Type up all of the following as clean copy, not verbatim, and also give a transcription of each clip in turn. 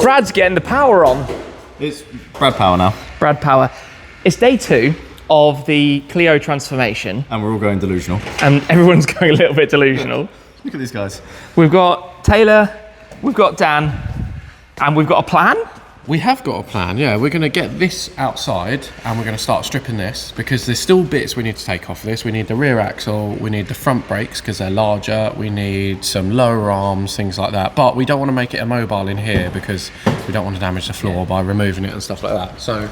Brad's getting the power on. It's Brad power now. Brad power. It's day 2 of the Clio transformation. And we're all going delusional. And everyone's going a little bit delusional. Look at these guys. We've got Taylor, we've got Dan, and we've got a plan. We have got a plan, yeah. We're going to get this outside and we're going to start stripping this because there's still bits we need to take off this. We need the rear axle, we need the front brakes because they're larger, we need some lower arms, things like that. But we don't want to make it immobile in here because we don't want to damage the floor by removing it and stuff like that. So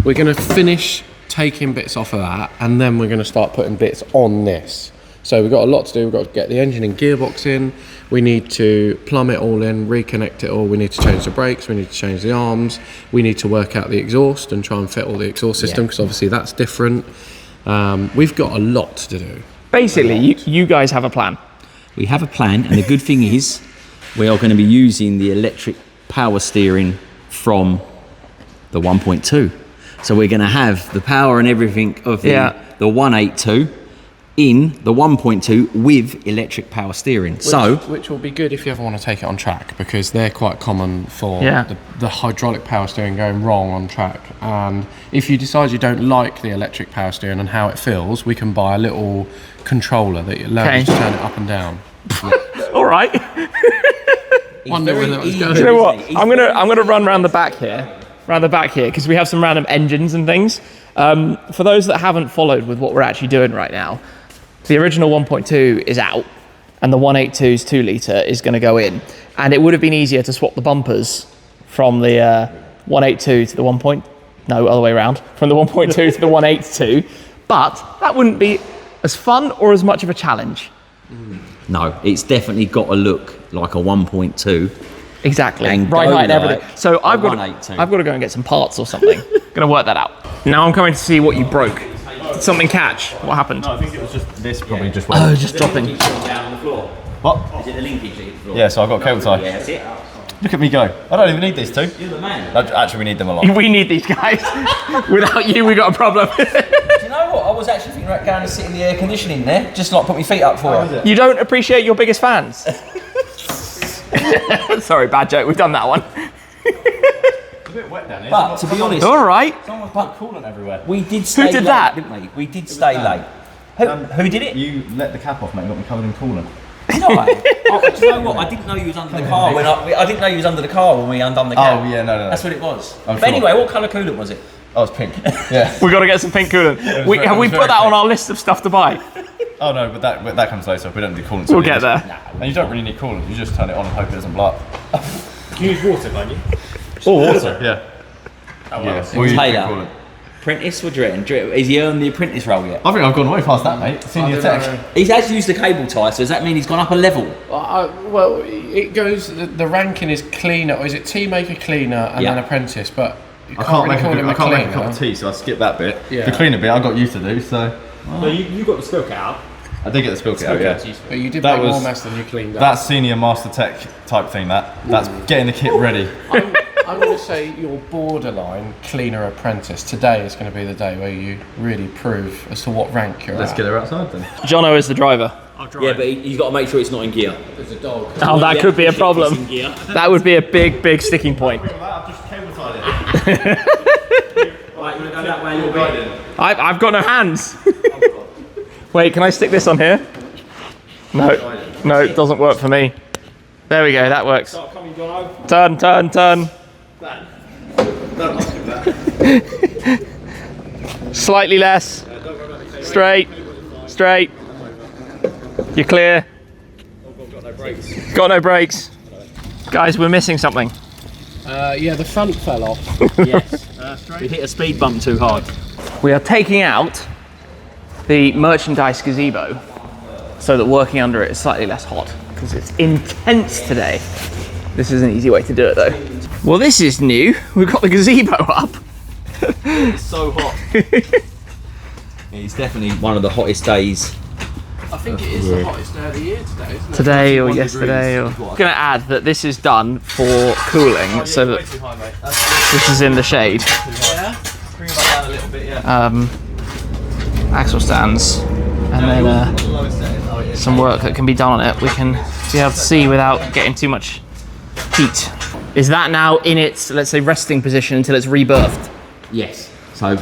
we're going to finish taking bits off of that and then we're going to start putting bits on this. So we've got a lot to do. We've got to get the engine and gearbox in. We need to plumb it all in, reconnect it all. We need to change the brakes. We need to change the arms. We need to work out the exhaust and try and fit all the exhaust system because obviously that's different. We've got a lot to do. Basically, you guys have a plan. We have a plan, and the good thing is we are going to be using the electric power steering from the 1.2. So we're going to have the power and everything of the 182 in the 1.2 with electric power steering. Which will be good if you ever want to take it on track because they're quite common for the hydraulic power steering going wrong on track. And if you decide you don't like the electric power steering and how it feels, we can buy a little controller that allows you to turn it up and down. All right. Wonder where that was going. Do you know what? I'm gonna run around the back here, because we have some random engines and things. For those that haven't followed with what we're actually doing right now, the original 1.2 is out and the 182's 2 litre is going to go in. And it would have been easier to swap the bumpers from the 182 to the other way around, from the 1.2 to the 182. But that wouldn't be as fun or as much of a challenge. No, it's definitely got to look like a 1.2. Exactly. And right height and everything. like So I've got to go and get some parts or something. Gonna work that out. Now I'm coming to see what you broke. Did something catch? What happened? No, I think it was just this probably just went. Oh, just dropping. Down on the floor. What? Is it the linkage that hit the floor? Yeah, so I've got a cable tie. Yeah, that's it. Look at me go. I don't even need these two. You're the man. Actually, we need them a lot. We need these guys. Without you, we got a problem. Do you know what? I was actually thinking about going and sit in the air conditioning there, just like put my feet up for you. You don't appreciate your biggest fans. Sorry, bad joke. We've done that one. It's a bit wet down here. But to be honest, All right. Someone's put coolant everywhere. we did stay did late, that? didn't we? We did stay late. Who did it? You let the cap off, mate. You got me covered in coolant. Did I? Oh, do you know what? I didn't know you was under the car when I didn't know you was under the car when we undone the cap. Oh yeah, no. That's what it was. I'm But sure. anyway, what colour coolant was it? Oh, it's pink. Yeah. We got to get some pink coolant. Have we very put that on pink. our list of stuff to buy? Oh no, but that comes later. We don't need coolant. We'll get there. And you don't really need coolant. You just turn it on and hope it doesn't blow up. You use water, can't you? Oh, water. Yeah. Oh, well. Yeah. We'll use Taylor. pink coolant. Apprentice, what do you reckon? Has he earned the apprentice role yet? I think I've gone way past that, mate. Senior tech. He has used the cable tie, so does that mean he's gone up a level? Well, it goes, the ranking is cleaner, or is it tea maker, cleaner, and then apprentice, but you I can't make call him a cup cleaner. of tea, so I skipped that bit. Yeah. The cleaner bit I got you to do, so No, you got the spill kit out. I did get the spill kit out. Yeah. But you did That make more was- mess than you cleaned up. That's senior master tech type thing. That's getting the kit ready. I'm going to say your borderline cleaner apprentice. Today is going to be the day where you really prove as to what rank you're Let's at. get her outside then. Jono is the driver. Yeah, but he's got to make sure it's not in gear. There's a dog. Oh, that could be a problem. That would be a big sticking point. I've just cable tied it. Right, you want to go that way a little bit? I've got no hands. Wait, can I stick this on here? No, it doesn't work for me. There we go, that works. Turn. Slightly less. Straight. You're clear. Got no brakes. Guys, we're missing something. Yeah, the front fell off. Yes. We hit a speed bump too hard. We are taking out the merchandise gazebo so that working under it is slightly less hot because it's intense today. This is an easy way to do it though. Well, this is new. We've got the gazebo up. It's so hot. It's definitely one of the hottest days. I think it is the hottest day of the year today, isn't it? Today or yesterday. I'm going to add that this is done for cooling so that this is in the shade. Bring it back down a little bit, yeah. Axle stands and then some work that can be done on it we can be able to see without getting too much heat. Is that now in its, let's say, resting position until it's rebirthed? Yes. So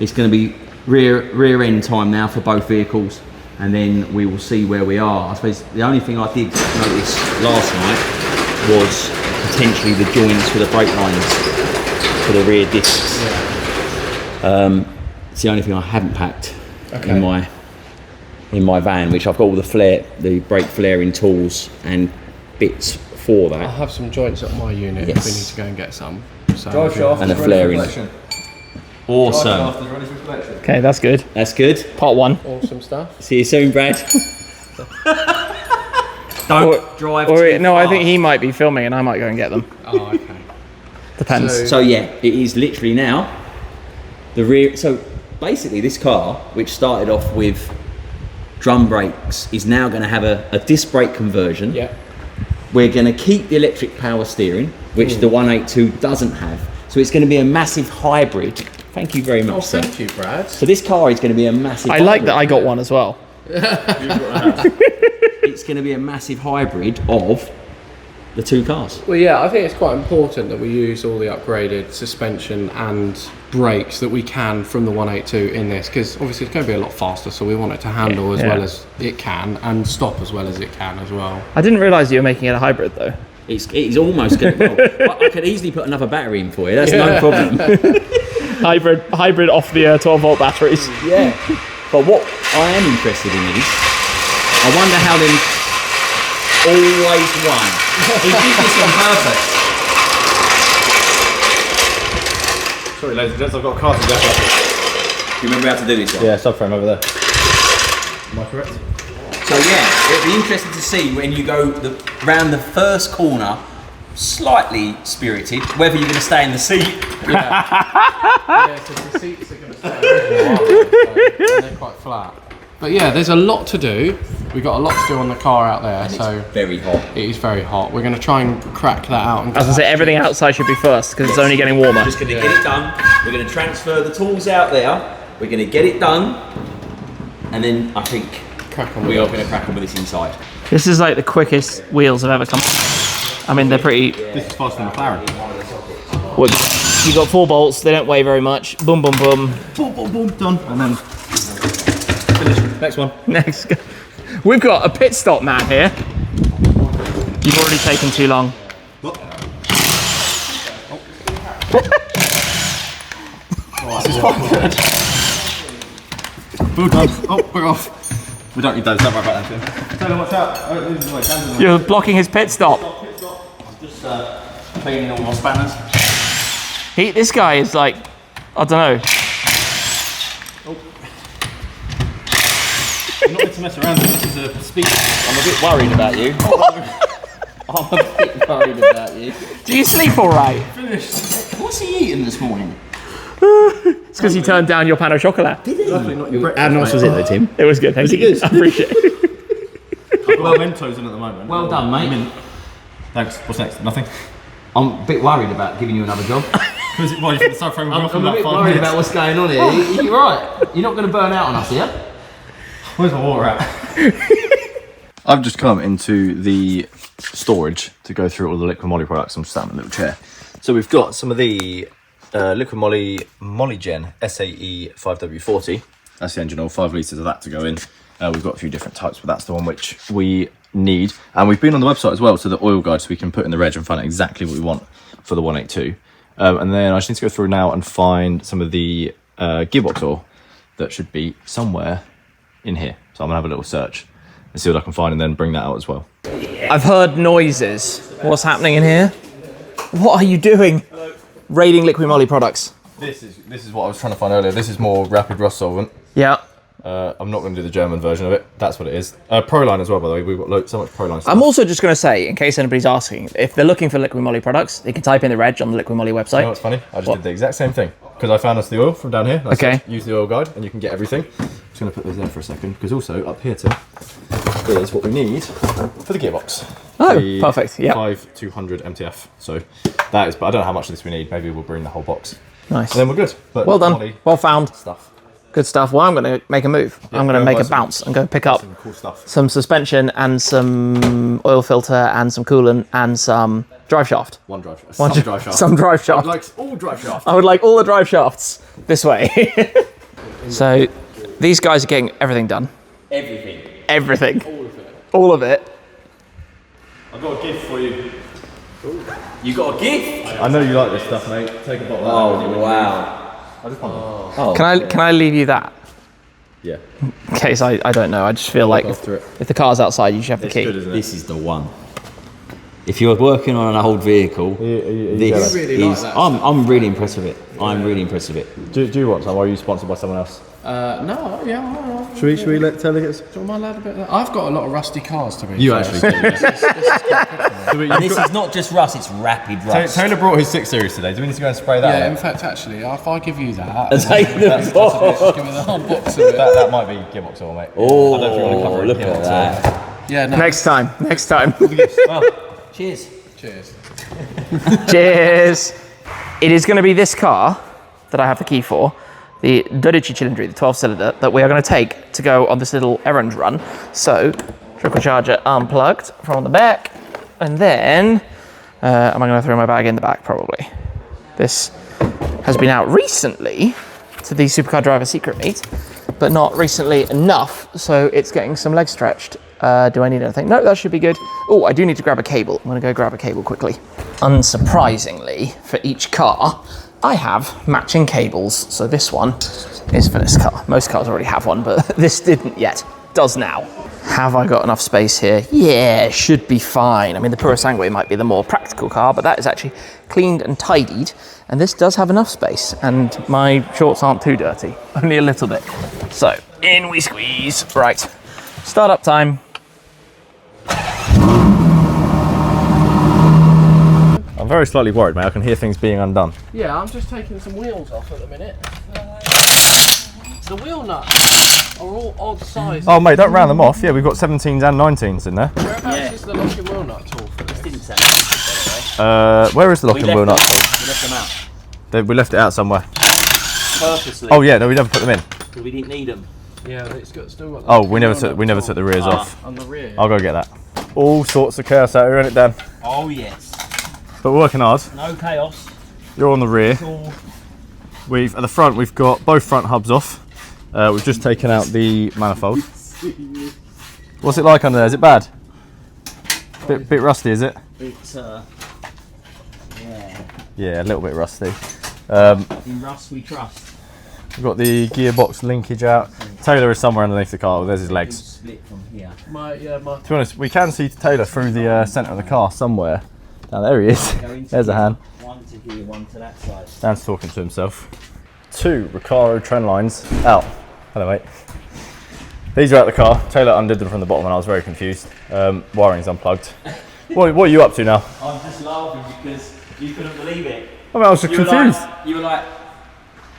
it's going to be rear end time now for both vehicles, and then we will see where we are. I suppose the only thing I did notice last night was potentially the joints for the brake lines for the rear discs. It's the only thing I haven't packed in my van, which I've got all the brake flaring tools and bits for that. I have some joints at my unit if we need to go and get some. So Drive shaft and is the ready for flaring. collection. Awesome. Drive shaft is ready for collection. Okay, that's good. That's good. Part 1. awesome stuff. See you soon, Brad. Don't drive Or too no, I fast. think he might be filming and I might go and get them. Oh, okay. Depends. So yeah, it is literally now the rear. So basically, this car, which started off with drum brakes, is now going to have a disc brake conversion. Yeah. We're going to keep the electric power steering, which the 182 doesn't have. So it's going to be a massive hybrid. Thank you very much, Oh, sir. thank you, Brad. So this car is going to be a massive. I like hybrid. that I got one as well. It's going to be a massive hybrid of the two cars. Well, yeah, I think it's quite important that we use all the upgraded suspension and brakes that we can from the 182 in this, because obviously it's going to be a lot faster, so we want it to handle as well as it can and stop as well as it can as well. I didn't realise you were making it a hybrid though. It's almost going to. I could easily put another battery in for you. That's no problem. Hybrid off the 12-volt batteries. Yeah. But what I am interested in is, I wonder how them always won. He did this on purpose. Sorry, ladies and gents, I've got a car to go. Do you remember how to do this one? Yeah, subframe over there. Am I correct? So yeah, it'd be interesting to see when you go round the first corner, slightly spirited, whether you're going to stay in the seat. Yeah, because the seats are going to stay so they're quite flat. But yeah, there's a lot to do. We've got a lot to do on the car out there, so It's very hot. it is very hot. We're going to try and crack that out. And I was going to say, everything outside should be first because it's only getting warmer. Just going to get it done. We're going to transfer the tools out there. We're going to get it done, and then I think crack on we with are it. going to crack on with this inside. This is like the quickest wheels I've ever come. I mean, they're pretty. This is faster than McLaren. Well, you got 4 bolts. They don't weigh very much. Boom, boom, boom. Boom, boom, boom, done. And then finish. Next one. Next, we've got a pit stop man here. You've already taken too long. What? This is quite good. Boom, done. Oh, we're off. We don't need those. Don't worry about that. Taylor, watch out. Oh, this is like Dan's in the way. You're blocking his pit stop. Just cleaning all my spanners. This guy is like, I don't know. I'm not meant to mess around. This is a speed. I'm a bit worried about you. I'm a bit worried about you. Do you sleep all right? What's he eating this morning? It's because you turned down your pan au chocolat. How nice was it though, Tim? It was good, thank you. good? I appreciate it. I've got Mentos in at the moment. Well done, mate. Thanks. What's next? Nothing. I'm a bit worried about giving you another job. Because well, you the subframe will be off in I'm a about bit 5 worried minutes. about what's going on here. You're right. You're not going to burn out on us, yeah? Where's my water at? I've just come into the storage to go through all the Liquid Moly products. I'm sat in a little chair. So we've got some of the Liquid Moly Molygen SAE 5W40. That's the engine oil, 5 litres of that to go in. We've got a few different types, but that's the one which we need. And we've been on the website as well, so the oil guide, so we can put in the reg and find out exactly what we want for the 182. And then I just need to go through now and find some of the gearbox oil that should be somewhere in here. So I'm gonna have a little search and see what I can find and then bring that out as well. I've heard noises. What's happening in here? What are you doing? Raiding Liquid Moly products. This is what I was trying to find earlier. This is more rapid rust solvent. Yeah. I'm not going to do the German version of it. That's what it is. Proline as well, by the way. We've got so much Proline stuff. I'm also just going to say, in case anybody's asking, if they're looking for Liquid Moly products, they can type in the reg on the Liquid Moly website. You know what's funny? I just did the exact same thing. Because I found us the oil from down here. Okay. Use the oil guide and you can get everything. Just going to put those there for a second. Because also up here too is what we need for the gearbox. Oh, The perfect. Yeah. 5200 MTF. So that is, but I don't know how much of this we need. Maybe we'll bring the whole box. Nice. And then we're good. But Well done. Moly Well found. stuff. Good stuff. Well, I'm going to make a move. I'm going to make a bounce and go pick up Some cool stuff. some suspension and some oil filter and some coolant and some drive shaft. One drive shaft. Some drive shaft. Some drive shaft. Like all drive shafts. I would like all the drive shafts this way. So these guys are getting everything done. Everything. Everything. All of it. I've got a gift for you. You got a gift? I know you like this stuff, mate. Take a bottle. Oh, wow. I just want Can I leave you that? Yeah. In case I don't know. I just feel like if the car's outside, you should have the key. Good, isn't it? This is the one. If you're working on an old vehicle, this really like is. that I'm really impressed with it. I'm really impressed with it. Do you want some? Or are you sponsored by someone else? No, yeah, all right. Should we let Taylor get some? Am I allowed a bit of that? I've got a lot of rusty cars to be. You actually do. And this is not just rust, it's rapid rust. Taylor brought his 6 Series today. Do we need to go and spray that? Yeah, out? in fact, actually, if I give you that, Take the just give me the whole box of it. That might be gearbox oil, mate. Oh, I don't know if you want to cover it. look at that. Yeah, no. Next time. Cheers. Cheers. Cheers. It is going to be this car that I have the key for, the 12 Cilindri, the 12-cylinder, that we are going to take to go on this little errand run. So, trickle charger unplugged from the back, and then, am I going to throw my bag in the back? Probably. This has been out recently to the Supercar Driver Secret Meet, but not recently enough, so it's getting some legs stretched. Do I need anything? No, that should be good. Oh, I do need to grab a cable. I'm going to go grab a cable quickly. Unsurprisingly, for each car, I have matching cables. So this one is for this car. Most cars already have one, but this didn't yet. Does now. Have I got enough space here? Yeah, should be fine. I mean, the Puro Sangue might be the more practical car, but that is actually cleaned and tidied. And this does have enough space, and my shorts aren't too dirty, only a little bit. So, in we squeeze. Right, startup time. I'm very slightly worried, mate. I can hear things being undone. Yeah, I'm just taking some wheels off at the minute. The wheel nuts are all odd sizes. Oh, mate, don't round them off. Yeah, we've got 17s and 19s in there. Whereabouts is the locking wheel nut tool for this? Didn't set up, Where is the locking wheel nut tool? we left them out. We left it out somewhere. Purposely. Oh yeah, no, we never put them in. Because we didn't need them. Yeah, it's still got. Oh, we never took the rears off. On the rear. I'll go get that. All sorts of chaos out here, isn't it, Dan? Oh, yes. But we're working hard. No chaos. You're on the rear. All At the front, we've got both front hubs off. We've just taken out the manifold. What's it like under there? Is it bad? Bit rusty, is it? it's, Yeah, a little bit rusty. in rust we trust. We've got the gearbox linkage out. Taylor is somewhere underneath the car. There's his legs. Split from here. To be honest, we can see Taylor through the centre of the car somewhere. Now there he is. Go into There's a here, hand. One to here, one to that side. Dan's talking to himself. 2 Recaro trend lines out. Hello, mate. These are out the car. Taylor undid them from the bottom and I was very confused. Wiring's unplugged. What are you up to now? I'm just laughing because you couldn't believe it. I mean, I was just confused. You were like,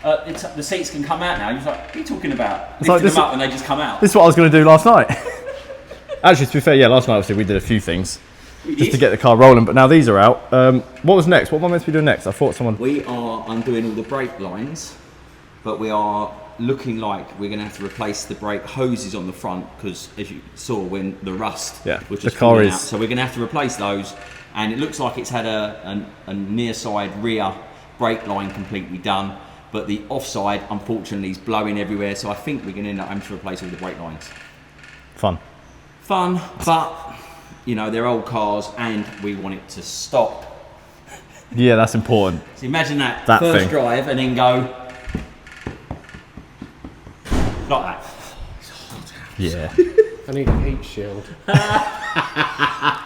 the seats can come out now. You was like, what are you talking about? It's like Lifting this- them up and they just come out. This is what I was going to do last night. Actually, to be fair, yeah, last night obviously we did a few things just to get the car rolling, but now these are out. What was next? What am I meant to be doing next? I thought someone... We are undoing all the brake lines, but we are looking like we're going to have to replace the brake hoses on the front because, as you saw, when the rust was just the car falling is... out. So we're going to have to replace those, and it looks like it's had a near side rear brake line completely done, but the offside, unfortunately, is blowing everywhere. So I think we're going to end up having to replace all the brake lines. Fun, but you know they're old cars, and we want it to stop. Yeah, that's important. So imagine that That first thing. drive, and then go like that. Yeah. I need a heat shield.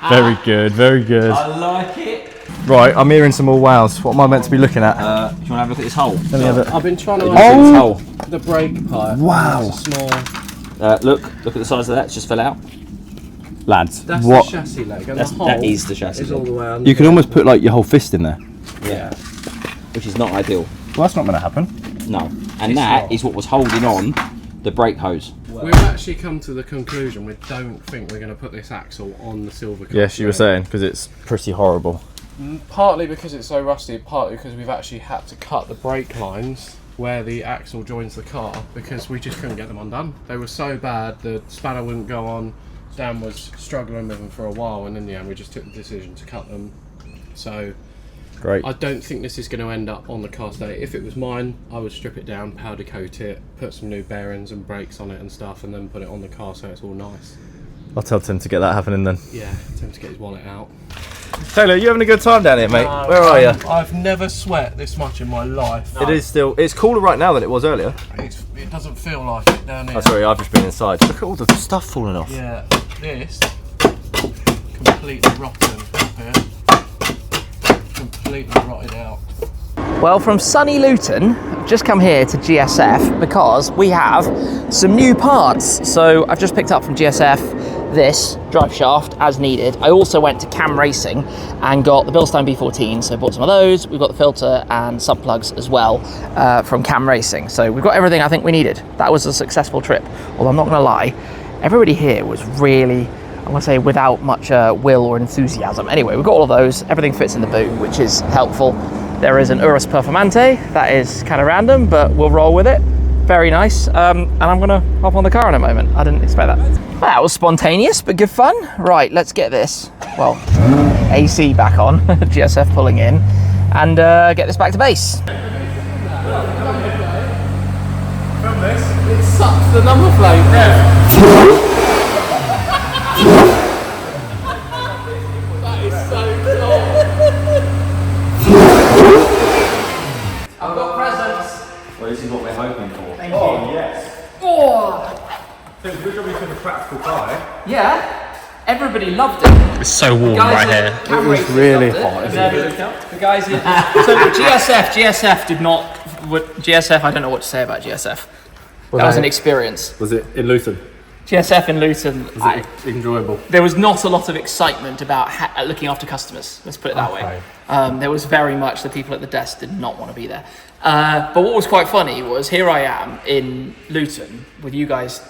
Very good, very good. I like it. Right, I'm hearing some more wows. What am I meant to be looking at? Do you want to have a look at this hole? Let me have it. I've been trying to Oh! the brake pipe. Wow. It's a small. Look at the size of that. It's just fell out. Lads, That's what? the chassis leg, and That the hole is the chassis is all leg. the way under. You can almost put like your whole fist in there. Yeah, which is not ideal. Well, that's not going to happen. No, and that is what was holding on the brake hose. We've actually come to the conclusion we don't think we're going to put this axle on the silver car. Yes, you were saying, because it's pretty horrible. Partly because it's so rusty, partly because we've actually had to cut the brake lines where the axle joins the car because we just couldn't get them undone. They were so bad, the spanner wouldn't go on. Dan was struggling with them for a while, and in the end we just took the decision to cut them. So Great. I don't think this is going to end up on the car today. If it was mine, I would strip it down, powder coat it, put some new bearings and brakes on it and stuff, and then put it on the car so it's all nice. I'll tell Tim to get that happening then. Yeah, Tim to get his wallet out. Taylor, you having a good time down here, mate? Where are you? I've never sweat this much in my life. It is still. It's cooler right now than it was earlier. It doesn't feel like it down here. Oh, sorry, I've just been inside. Look at all the stuff falling off. Yeah, this completely rotten up here. Completely rotted out. Well, from sunny Luton, I've just come here to GSF because we have some new parts. So I've just picked up from GSF this drive shaft as needed. I also went to Cam Racing and got the Bilstein B14, so I bought some of those. We've got the filter and sub plugs as well from Cam Racing. So we've got everything I think we needed. That was a successful trip. Although I'm not gonna lie, everybody here was really, I want to say, without much will or enthusiasm. Anyway, we've got all of those. Everything fits in the boot, which is helpful. There is an Urus Performante. That is kind of random, but we'll roll with it. Very nice. And I'm gonna hop on the car in a moment. I didn't expect that. Well, that was spontaneous, but good fun. Right, let's get this, well, AC back on, GSF pulling in, and get this back to base. Film this. It sucks the number plate. That is so cool. I've got presents. Well, this is what we're hoping for. Thank you. Yes. Oh. Good job you took a practical car, eh? Yeah. Everybody loved it. It's so warm right here. It was really hot. The guys in GSF did not. GSF, I don't know what to say about GSF. That was an experience. Was it in Luton? GSF in Luton. Was it enjoyable? There was not a lot of excitement about looking after customers. Let's put it that way. There was very much the people at the desk did not want to be there. But what was quite funny was here I am in Luton with you guys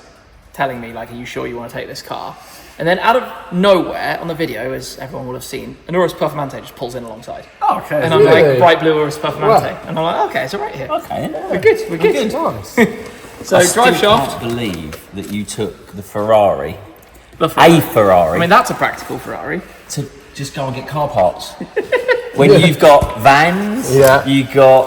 telling me, like, are you sure you want to take this car? And then out of nowhere on the video, as everyone will have seen, an Urus Performante just pulls in alongside. Oh, okay. And I'm like, bright blue Urus Performante. And I'm like, okay, it's all right here. Okay. We're good. We're good. Nice. So I drive still shaft. can't believe that you took the Ferrari, The Ferrari. a Ferrari, I mean, that's a practical Ferrari. to just go and get car parts. When you've got vans, Yeah. you've got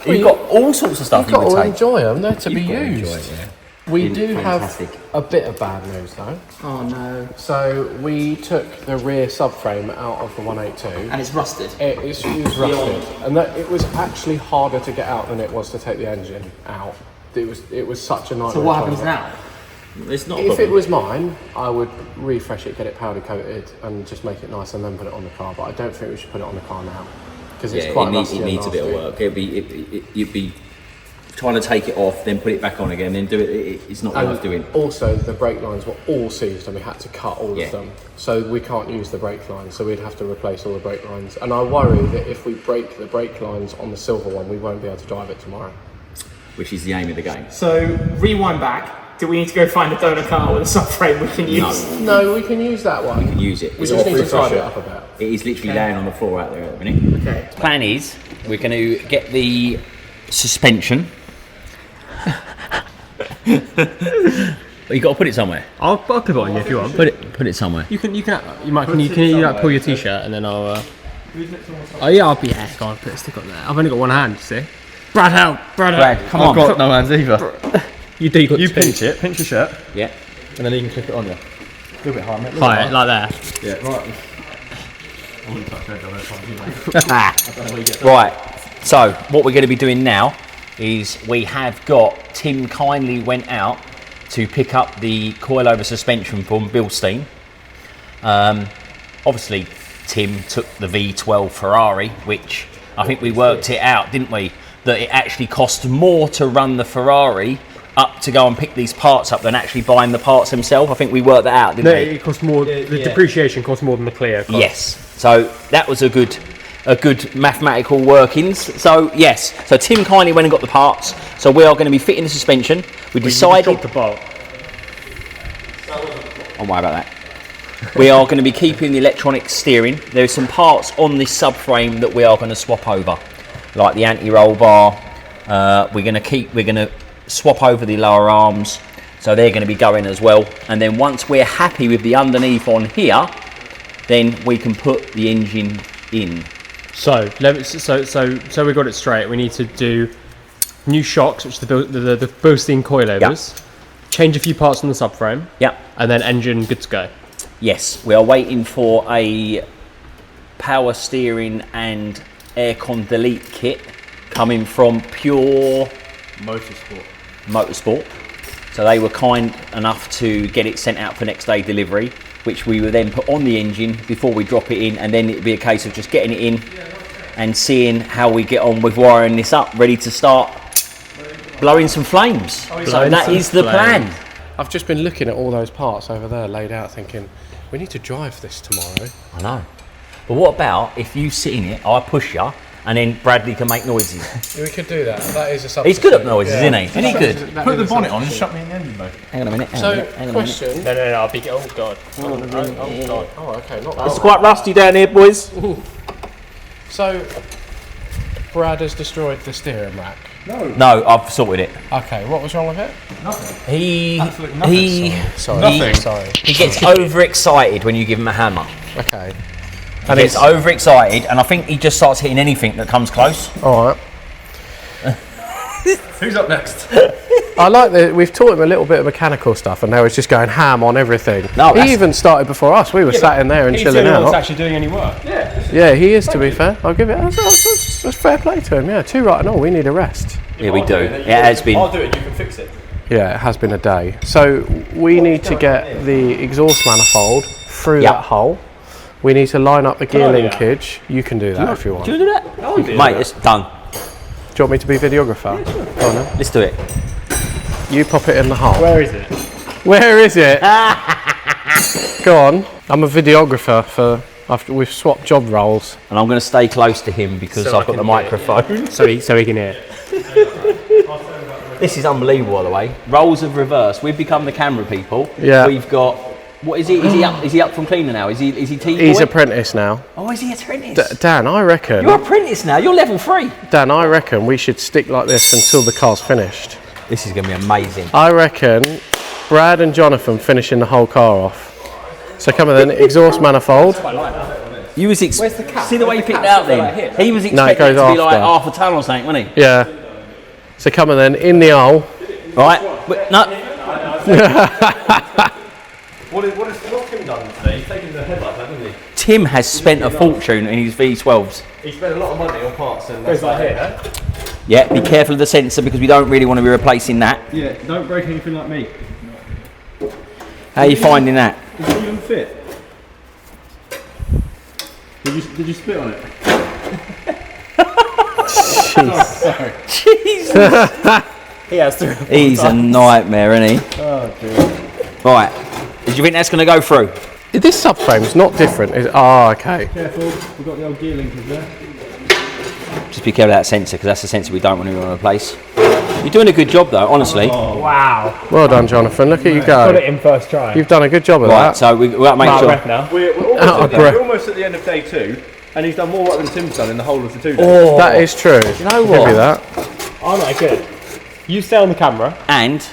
all sorts of stuff You've got you would to take. enjoy them. They're to be You've got to used. enjoy it, yeah. We do Fantastic. have a bit of bad news though. Oh no. So we took the rear subframe out of the 182. And it's rusted. It was rusted, and that it was actually harder to get out than it was to take the engine out. It was such a nightmare. So what trying happens to- now? It's not a If problem. it was mine, I would refresh it, get it powder coated, and just make it nice, and then put it on the car. But I don't think we should put it on the car now because it's Yeah, quite it rusty and needs a bit of nasty. work. You'd be trying to take it off, then put it back on again, then do it. It's not worth doing. Also, the brake lines were all seized and we had to cut all Yeah. of them. So we can't use the brake lines, so we'd have to replace all the brake lines. And I worry that if we break the brake lines on the silver one, we won't be able to drive it tomorrow. Which is the aim of the game. So rewind back. Do we need to go find a donor car with a subframe we can use? No, we can use that one. You can use it. We It's just need to off- tidy it up a bit. It is literally laying on the floor out there at the minute. Okay. Plan is, we're going to get the suspension. But you got to put it somewhere. I'll clip it on you if you want. Put it somewhere. You can pull your t-shirt and then I'll. Oh yeah, go on, put a stick on there. I've only got one hand, see. Brad, help! Brad, come on. I've got no hands either. You pinch it, pinch your shirt, Yeah. And then you can clip it on you. A little bit high, mate. tie it like that. Yeah, right. Right, so what we're going to be doing now is we have got Tim kindly went out to pick up the coilover suspension from Bilstein. Obviously, Tim took the V12 Ferrari, which I think we worked it out, didn't we? That it actually cost more to run the Ferrari up to go and pick these parts up than actually buying the parts themselves. I think we worked that out, didn't No, we? it costs more. The depreciation costs more than the Clio costs. Yes. So that was a good mathematical workings. So yes. So Tim kindly went and got the parts. So we are going to be fitting the suspension. We decided. Drop the bolt. Don't worry about that. We are going to be keeping the electronic steering. There's some parts on this subframe that we are going to swap over, like the anti-roll bar, We're going to swap over the lower arms, so they're going to be going as well. And then once we're happy with the underneath on here, then we can put the engine in. So we got it straight. We need to do new shocks, which are the boosting coilovers. Yep. Change a few parts on the subframe. Yep. And then engine good to go. Yes, we are waiting for a power steering and aircon delete kit coming from Pure Motorsport. So they were kind enough to get it sent out for next day delivery, which we will then put on the engine before we drop it in, and then it'd be a case of just getting it in and seeing how we get on with wiring this up, ready to start blowing some flames. So that is the plan. I've just been looking at all those parts over there laid out, thinking we need to drive this tomorrow. I know. But what about if you sit in it, I push you, and then Bradley can make noises? We could do that. That is a substitute. He's good at noises, isn't he? Isn't he good? Put the bonnet on and shut me in the engine mode. Hang on a minute. Question. No, I'll be. Oh god. Oh god. Oh, okay. Not It's quite rusty down here, boys. So, Brad has destroyed the steering rack. No, I've sorted it. Okay, what was wrong with it? He Sorry. he gets overexcited when you give him a hammer. Okay. He gets overexcited, and I think he just starts hitting anything that comes close. All right. Who's up next? I like that we've taught him a little bit of mechanical stuff, and now he's just going ham on everything. No, he even started before us. We were sat in there and chilling out. He's actually doing any work. Yeah, he is. To be fair, I'll give it. That's fair play to him. Yeah, 2 right and all. We need a rest. Yeah, we do. It has been. I'll do it, you can fix it. Yeah, it has been a day. So we need to get the exhaust manifold through that hole. We need to line up the gear linkage. You can do that if you want. Do you do that? Mate, it's done. Do you want me to be videographer? Yeah, sure. Go on then. Let's do it. You pop it in the hole. Where is it? Where is it? Go on. I'm a videographer for. We've swapped job roles. And I'm going to stay close to him because I've got the microphone. So he can hear. This is unbelievable, by the way. Roles have reversed. We've become the camera people. Yeah. We've got. What is he? Is he up from cleaner now? Is he T-boy? He's apprentice now. Oh, is he apprentice? Dan, I reckon. You're apprentice now. You're level 3. Dan, I reckon we should stick like this until the car's finished. This is going to be amazing. I reckon Brad and Jonathan finishing the whole car off. So come on then, exhaust manifold. You was Where's the cap? See the way he picked it out then? He was expecting it to be like half a tonne or something, wasn't he? Yeah. So come on then, in the hole. Right. No. What's Tim done today? He's taken the headlights out, hasn't he? Tim has spent a fortune in his V12s. He spent a lot of money on parts and that's like here. Yeah, be careful of the sensor because we don't really want to be replacing that. Yeah, don't break anything like me. How are you finding that? Does it even fit? Did you spit on it? Sorry. Jesus. He has to. He's a nightmare, isn't he? Oh dear. Right. Do you think that's going to go through? This subframe's not different. Oh, okay. Careful, we've got the old gear linkers there. Just be careful of that sensor because that's the sensor we don't want to replace. You're doing a good job though, honestly. Oh. Wow. Well done, Jonathan. Look at you go. Got it in first try. You've done a good job of Right, that. so we've got to make sure. Now. We're almost at the end of day 2, and he's done more work than Tim's done in the whole of the 2 days. Oh, That is true. you know I'll what? give you that. Oh no, good. You stay on the camera. And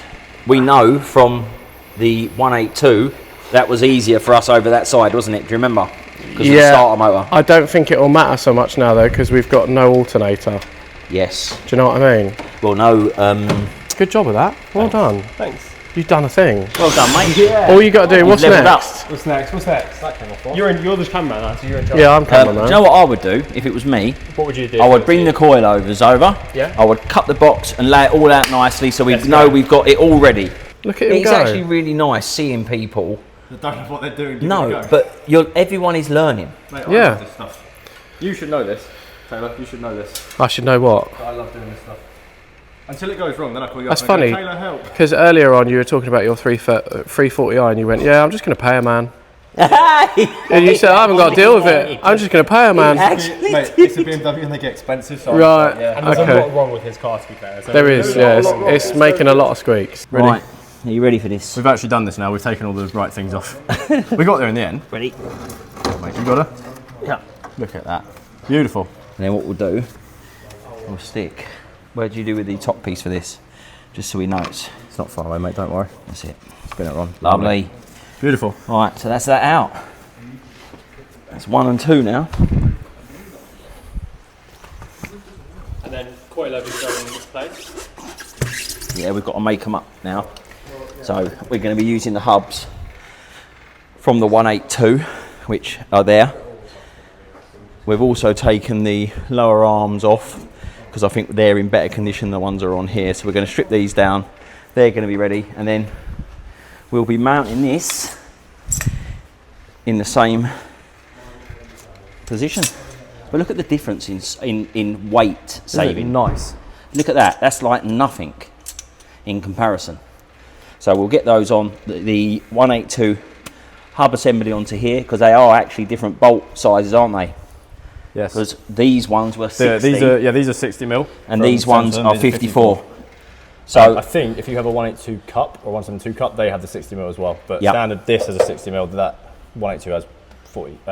we know from the 182 that was easier for us over that side, wasn't it? Do you remember? Because of the starter motor. I don't think it will matter so much now though, because we've got no alternator. Yes. Do you know what I mean? Well, no. Good job of that. Well done. Thanks. You've done a thing. Well done, mate. Yeah. All you got to do. What's leveled next? What's next? What's next? That came off. You're the cameraman now, so you're in charge. Yeah, I'm Do cameraman. you know what I would do if it was me? What would you do? I would bring the coilovers over. Yeah. I would cut the box and lay it all out nicely so we know we've got it all ready. Look at him It's go. actually really nice seeing people. They don't know what they're doing. No, but everyone is learning. Mate, Yeah. I love this stuff. You should know this, Taylor. You should know this. I should know what. I love doing this stuff. Until it goes wrong, then I call you That's up and I funny. go, Taylor, help. Because earlier on you were talking about your 340i and you went, yeah, I'm just going to pay a man. And you said, I haven't got to deal with it. I'm just going to pay a man. Mate, it's a BMW and they get expensive. So Right. And there's a Okay. lot wrong with his car, to be fair. So There is, yeah. It's making a lot of squeaks. Ready? Right. Are you ready for this? We've actually done this now. We've taken all the right things off. We got there in the end. Ready? Mate, you got her? Yeah. Look at that. Beautiful. And then what we'll do, we'll stick Where do you do with the top piece for this? Just so we know it's not far away, mate, don't worry. That's it. Spin it on. Lovely. Beautiful. All right, so that's that out. That's 1 and 2 now. And then coilovers go in this place. Yeah, we've got to make them up now. So we're going to be using the hubs from the 182, which are there. We've also taken the lower arms off because I think they're in better condition than the ones that are on here. So we're going to strip these down. They're going to be ready, and then we'll be mounting this in the same position. But look at the difference in weight saving. Nice. Look at that. That's like nothing in comparison. So we'll get those on the 182 hub assembly onto here because they are actually different bolt sizes, aren't they? Yes. Because these ones were 60. These are 60 mil. And these ones Samsung, are these 54. So I think if you have a 182 cup or 172 cup, they have the 60 mil as well. But Yep. standard this has a 60 mil. That 182 has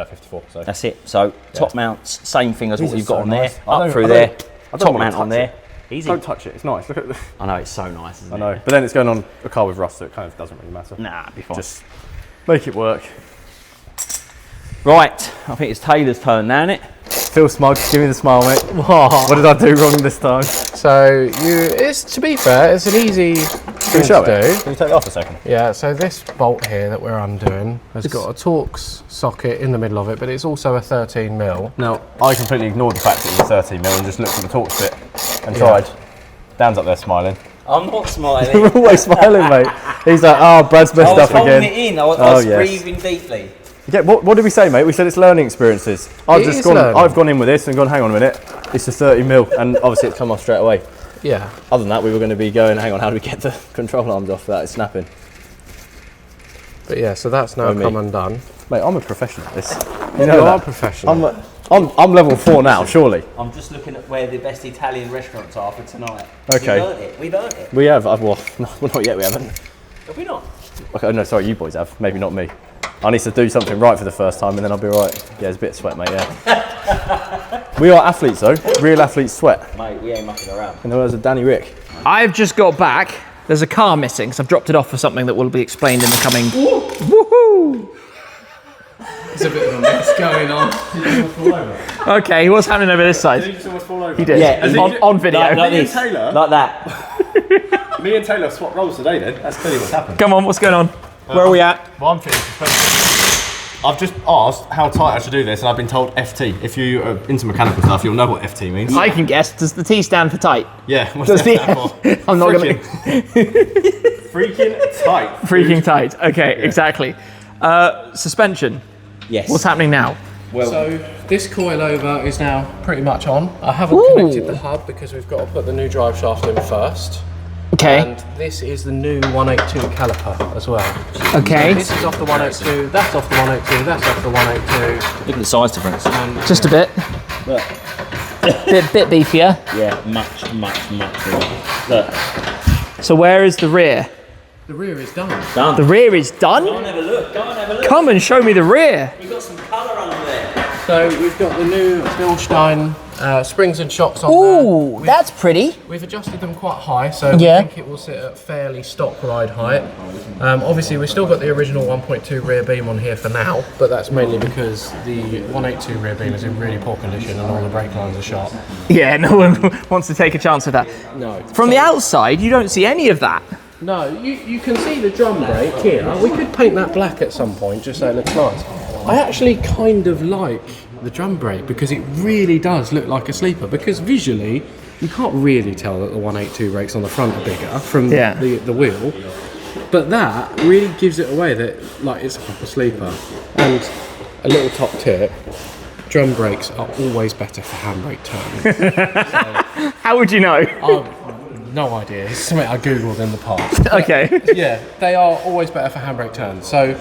54. So that's it. So top mounts, same thing as These what are you've got so on nice. there, I up don't- through I there, don't- I don't top want to mount on touch there. Easy. don't touch it. It's nice. Look at the. I know, it's so nice, isn't I it? know, but then it's going on a car with rust, so it kind of doesn't really matter. Nah, it'll be fine. Just make it work. Right, I think it's Taylor's turn now, isn't it? Feel smug. Give me the smile, mate. What did I do wrong this time? So it's, to be fair, it's an easy thing Show to it. do. Can you take it off a second? Yeah, so this bolt here that we're undoing has got a Torx socket in the middle of it, but it's also a 13 mil. Now, I completely ignored the fact that it was 13 mil and just looked at the Torx bit and tried. Dan's up there smiling. I'm not smiling. We're always smiling, mate. He's like, oh, Brad's I messed was up holding again. it in. I was Oh, yes. breathing deeply. Yeah, what did we say, mate? We said it's learning experiences. I've It is gone learning. in with this and gone, hang on a minute, it's a 30 mil, and obviously it's come off straight away. Yeah. Other than that, we were going to be going, hang on, how do we get the control arms off that? It's snapping. But yeah, so that's now Oh, me. come undone. Mate, I'm a professional at this. You know are that. professional. I'm level 4 now, surely. I'm just looking at where the best Italian restaurants are for tonight. Okay. We've earned it. We have, well, no, not yet, we haven't. Have we not? Okay, no, sorry, you boys have, maybe not me. I need to do something right for the first time and then I'll be right. Yeah, it's a bit of sweat, mate, yeah. We are athletes though, real athletes sweat. Mate, we ain't mucking around. And there was a Danny Rick. I've just got back. There's a car missing, so I've dropped it off for something that will be explained in the coming. Woohoo! There's a bit of a mess going on. Okay, he was happening over this side. He did. Yeah, on video. Like this. Taylor? Like that. Me and Taylor swapped roles today then, that's clearly what's happened. Come on, what's going on? Where are we at? Well, I'm feeling suspension. I've just asked how tight I should do this and I've been told FT. If you are into mechanical stuff, you'll know what FT means. I can guess. Does the T stand for tight? Yeah, what's Does that the stand for? I'm not going to. Freaking tight. Freaking tight. Okay, exactly. Suspension. Yes. What's happening now? So this coilover is now pretty much on. I haven't connected the hub because we've got to put the new drive shaft in first. Okay. And this is the new 182 caliper as well. Okay. This is off the 182, that's off the 182, that's off the 182. Look at the size difference. And Just a bit. bit beefier. Yeah, much more. Look. So where is the rear? the rear is done. The rear is done? Go and have a look. Go and have a look. Come and show me the rear. We've got some colour under there. So we've got the new Bilstein springs and shocks on Ooh, there. that's pretty. We've adjusted them quite high, so Yeah. I think it will sit at fairly stock ride height. Obviously, we've still got the original 1.2 rear beam on here for now, but that's mainly because the 182 rear beam is in really poor condition and all the brake lines are shot. Yeah, no one wants to take a chance with that. No. From the outside, you don't see any of that. No, you can see the drum brake here. We could paint that black at some point just so it looks nice. I actually kind of like the drum brake because it really does look like a sleeper, because visually you can't really tell that the 182 brakes on the front are bigger from the wheel, but that really gives it away that like it's a proper sleeper. And a little top tip, drum brakes are always better for handbrake turning. How would you know? No idea, it's something I googled in the past. Okay. Yeah, they are always better for handbrake turns. So,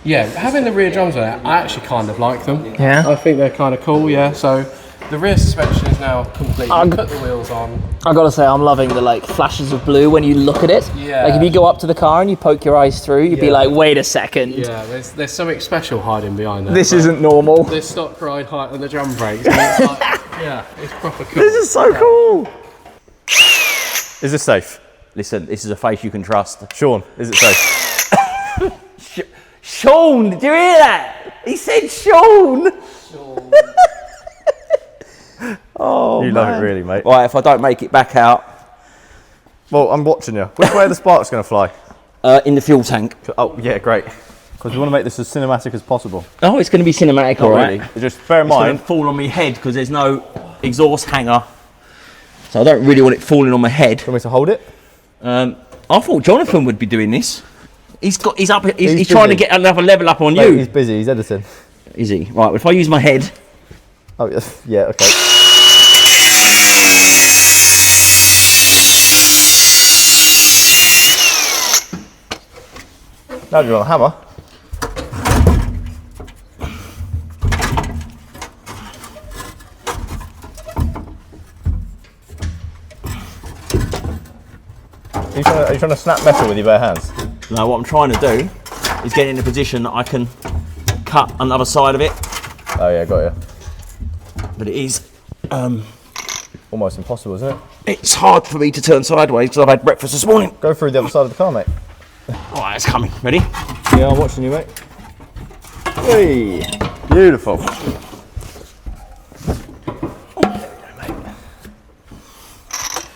yeah, having the rear drums on it, I actually kind of like them. Yeah? I think they're kind of cool, yeah. So, the rear suspension is now complete. Put the wheels on. I gotta say, I'm loving the like flashes of blue when you look at it. Yeah. Like if you go up to the car and you poke your eyes through, you'd be like, wait a second. Yeah, there's something special hiding behind that. This isn't normal. There's stock ride height on the drum brakes. And it's like, yeah, it's proper cool. This is so cool. Is this safe? Listen, this is a face you can trust. Sean, is it safe? Sean, did you hear that? He said Sean. Oh, You love it really, mate. Right, if I don't make it back out, Well, I'm watching you. Which way are the sparks going to fly? in the fuel tank. Oh, yeah, great. Because we want to make this as cinematic as possible. Oh, it's going to be cinematic, all right. Really. Just bear in It's going mind, to fall on my head because there's no exhaust hanger. So I don't really want it falling on my head. do you want me to hold it? I thought Jonathan would be doing this. He's trying to busy. get another level up on Mate, you. he's busy, he's editing. Is he? Right, well, if I use my head. Oh, yeah, okay. Now do you want a hammer? Are you trying to snap metal with your bare hands? No, what I'm trying to do is get in a position that I can cut another side of it. Oh yeah, got you. But it is, Almost impossible, isn't it? it's hard for me to turn sideways because I've had breakfast this morning. Go through the other side of the car, mate. All right, it's coming. Ready? Yeah, I'm watching you, mate. Hey, beautiful.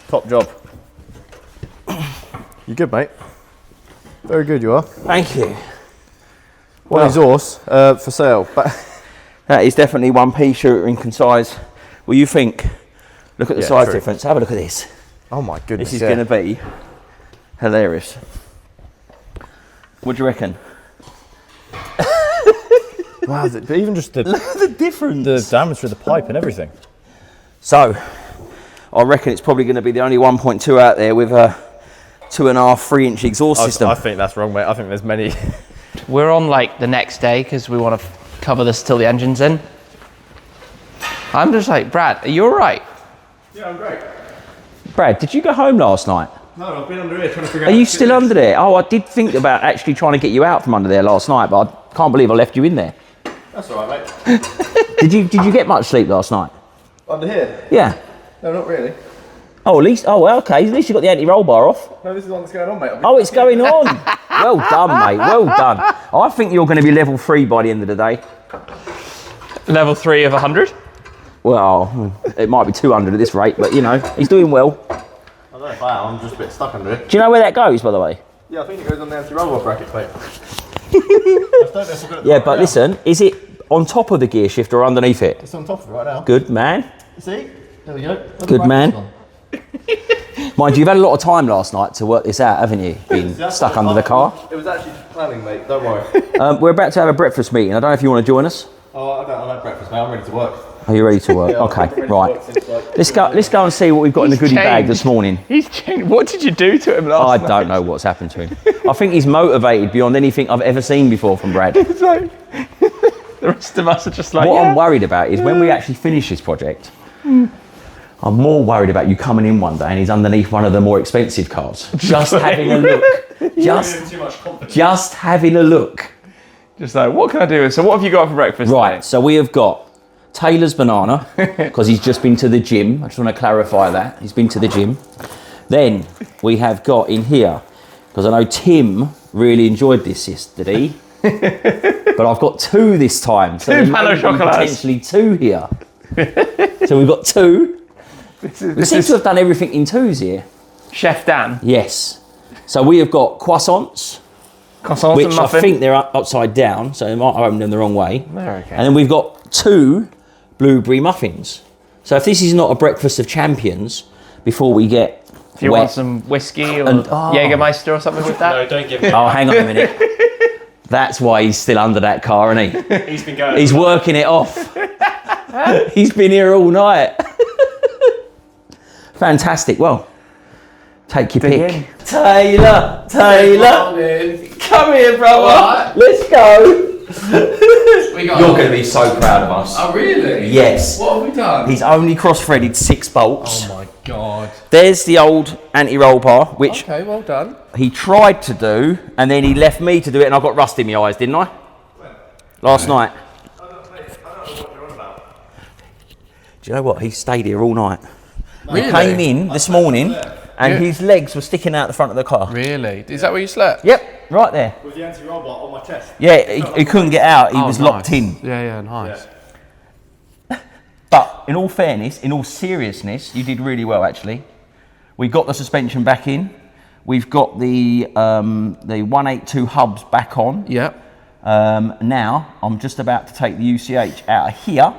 Top job. You good, mate? Very good, you are. Thank you. One exhaust for sale. That is definitely 1P shooter in concise. What do you think? Look at the Yeah, size true. difference. Have a look at this. Oh my goodness. This is going to be hilarious. What do you reckon? Wow, but even just the difference. the diameter of the pipe and everything. So, I reckon it's probably going to be the only 1.2 out there with a 2.5, 3-inch exhaust system. I think that's wrong, mate. I think there's many. We're on like the next day because we want to cover this till the engine's in. I'm just like, Brad, are you all right? Yeah, I'm great. Brad, did you go home last night? No, I've been under here trying to figure Are you still under there? Oh, I did think about actually trying to get you out from under there last night, but I can't believe I left you in there. That's all right, mate. Did you get much sleep last night? Under here? Yeah. No, not really. Oh, at least, well, okay. At least you got the anti-roll bar off. No, this is the one that's going on, mate. Oh, it's going on. Well done, mate. Well done. I think you're going to be level 3 by the end of the day. Level 3 of 100. Well, it might be 200 at this rate, but you know, he's doing well. I don't know if I am. I'm just a bit stuck under it. Do you know where that goes, by the way? Yeah, I think it goes on the anti-roll bracket plate. Yeah, but listen, is it on top of the gear shift or underneath it? It's on top of it right now. Good man. See? There we go. Good man. Mind you, you've had a lot of time last night to work this out, haven't you? Being stuck under the car. It was actually planning, mate. Don't worry. We're about to have a breakfast meeting. I don't know if you want to join us. Oh, I've had breakfast, mate. I'm ready to work. Are you ready to work? Yeah, I've been Okay, ready to right. work since, like, Let's go and see what we've got in the He's goodie bag changed. this morning. He's changed. What did you do to him last I night? don't know what's happened to him. I think he's motivated beyond anything I've ever seen before from Brad. It's like, the rest of us are just like, What yeah. I'm worried about is when we actually finish this project, I'm more worried about you coming in one day and he's underneath one of the more expensive cars. Just having a look. Just having a look. Just like, what can I do? So what have you got for breakfast Right, so we have got Taylor's banana, because he's just been to the gym. I just want to clarify that. He's been to the gym. Then we have got in here, because I know Tim really enjoyed this yesterday, but I've got 2 this time. So Two there pan au may be chocolats. potentially 2 here. So we've got 2. We seem to have done everything in 2s here. Chef Dan. Yes. So we have got croissants, Croissants which and I muffin. think they're upside down, so they might open them the wrong way. They're okay. And then we've got 2 blueberry muffins. So if this is not a breakfast of champions, before we get If you wet, want some whiskey or And- Jägermeister or something with that. No, don't give me. oh, hang on a minute. That's why he's still under that car, isn't he? He's been going. He's working it off. He's been here all night. Fantastic. Well, take your pick. Taylor, come here, brother. Let's go. You're going to be so proud of us. Oh, really? Yes. What have we done? He's only cross-threaded 6 bolts. Oh my god. There's the old anti-roll bar, which Okay, well done. he tried to do, and then he left me to do it, and I got rust in my eyes, didn't I? Last night. Do you know what? He stayed here all night. Really? He came in this morning, and Yeah. his legs were sticking out the front of the car. Really? Is that where you slept? Yep, right there. With the anti-robot on my chest. Yeah, he couldn't get out. He Oh, was nice. locked in. Yeah, nice. But in all fairness, in all seriousness, you did really well actually. We got the suspension back in. We've got the 182 hubs back on. Yep. Now I'm just about to take the UCH out of here.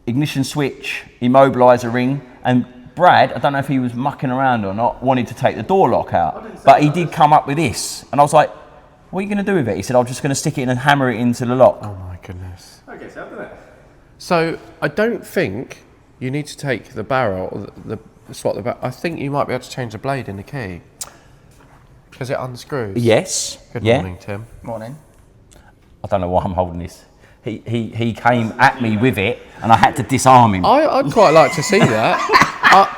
Ignition switch, immobiliser ring, and Brad, I don't know if he was mucking around or not, wanted to take the door lock out, but he did come up with this, and I was like, "What are you going to do with it?" He said, "I'm just going to stick it in and hammer it into the lock." Oh my goodness. Okay, so doesn't it? So I don't think you need to take the barrel, swap the barrel. I think you might be able to change the blade in the key because it unscrews. Yes. Good yeah. morning, Tim. Morning. I don't know why I'm holding this. He came at me with it, and I had to disarm him. I'd quite like to see that.